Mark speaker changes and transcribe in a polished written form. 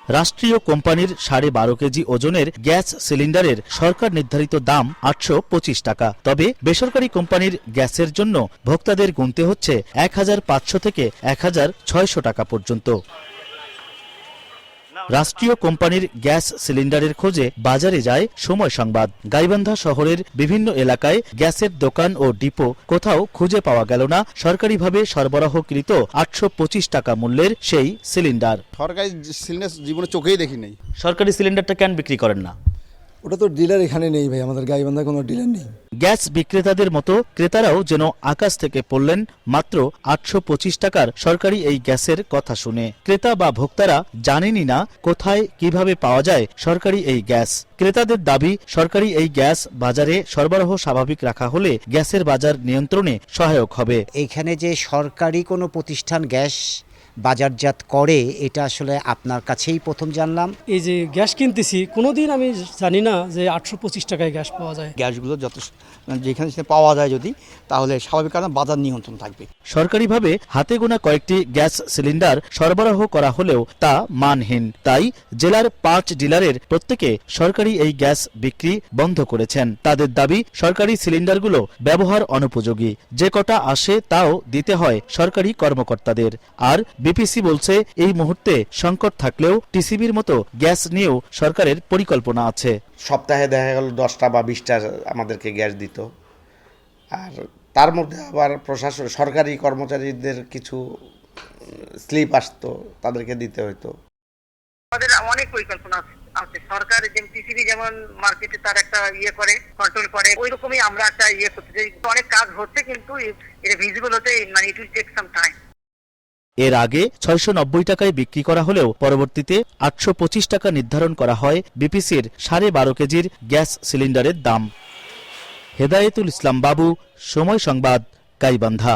Speaker 1: রাষ্ট্রীয় কোম্পানির 12.5 কেজি ওজনের গ্যাস সিলিন্ডারের সরকার নির্ধারিত দাম 825 টাকা। তবে বেসরকারি কোম্পানির গ্যাসের জন্য ভোক্তাদের গুনতে হচ্ছে 1500 থেকে 1600 টাকা পর্যন্ত। রাষ্ট্রীয় কোম্পানির গ্যাস সিলিন্ডারের খোঁজে বাজারে যায় সময় সংবাদ। গাইবান্ধা শহরের বিভিন্ন এলাকায় গ্যাসের দোকান ও ডিপো কোথাও খুঁজে পাওয়া গেল না সরকারিভাবে সরবরাহকৃত 825 টাকা মূল্যের সেই সিলিন্ডার।
Speaker 2: সরকারি সিলিন্ডার জীবনে চোখেই দেখি নাই।
Speaker 1: সরকারি সিলিন্ডারটা কেন বিক্রি করেন না?
Speaker 3: ওটা তো ডিলার এখানে নেই ভাই, আমাদের গাইবান্ধা কোনো ডিলার নেই।
Speaker 1: গ্যাস বিক্রেতাদের মতো ক্রেতারাও যেন আকাশ থেকে পড়লেন মাত্র 825 টাকার সরকারি এই গ্যাসের কথা শুনে। ক্রেতা বা ভোক্তারা জানেনই না কোথায় কিভাবে পাওয়া যায় সরকারি এই গ্যাস। ক্রেতাদের দাবি, সরকারি এই গ্যাস বাজারে সরবরাহ স্বাভাবিক রাখা হলে গ্যাসের বাজার নিয়ন্ত্রণে সহায়ক হবে।
Speaker 4: এইখানে যে সরকারি কোনো প্রতিষ্ঠান গ্যাস বাজারজাত করে এটা আসলে আপনার কাছেই প্রথম জানলাম।
Speaker 5: এই যে গ্যাস কিনতেছি কোনোদিন আমি জানি না যে 825 টাকায় গ্যাস পাওয়া যায়।
Speaker 6: গ্যাসগুলো যথেষ্ট যেখানে পাওয়া যায় যদি, তাহলে স্বাভাবিক কারণে বাজার নিয়ন্ত্রণ থাকবে।
Speaker 1: সরকারিভাবে হাতে গোনা কয়েকটি গ্যাস সিলিন্ডার সরবরাহ করা হলেও তা মানহীন। তাই জেলার 5 ডিলারের প্রত্যেকে সরকারি এই গ্যাস বিক্রি বন্ধ করেছেন। তাদের দাবি, সরকারি সিলিন্ডারগুলো ব্যবহার অনুপযোগী, যে কটা আসে তাও দিতে হয় সরকারি কর্মকর্তাদের। আর বিপিসি বলছে, এই মুহূর্তে সংকট থাকলেও টিসিবির মতো গ্যাস নিয়েও সরকারের পরিকল্পনা আছে।
Speaker 7: সপ্তাহে দেখা গেল 10টা বা 20টা আমাদেরকে গ্যাস দিত, আর তার মধ্যে আবার প্রশাসন সরকারি কর্মচারীদের কিছু স্লিপ আসতো, তাদেরকে দিতে হতো।
Speaker 8: আমাদের অনেক পরিকল্পনা আছে। সরকার যেমন টিসিবি যেমন মার্কেটে তার একটা করে কন্ট্রোল করে, ওই রকমই আমরা একটা করতে চাই। অনেক কাজ হচ্ছে কিন্তু এটা ভিজিবল হতে মানে it will take some time.
Speaker 1: এর আগে 690 টাকায় বিক্রি করা হলেও পরবর্তীতে 825 টাকা নির্ধারণ করা হয় বিপিসির 12.5 কেজির গ্যাস সিলিন্ডারের দাম। হেদায়েতুল ইসলাম বাবু, সময় সংবাদ, গাইবান্ধা।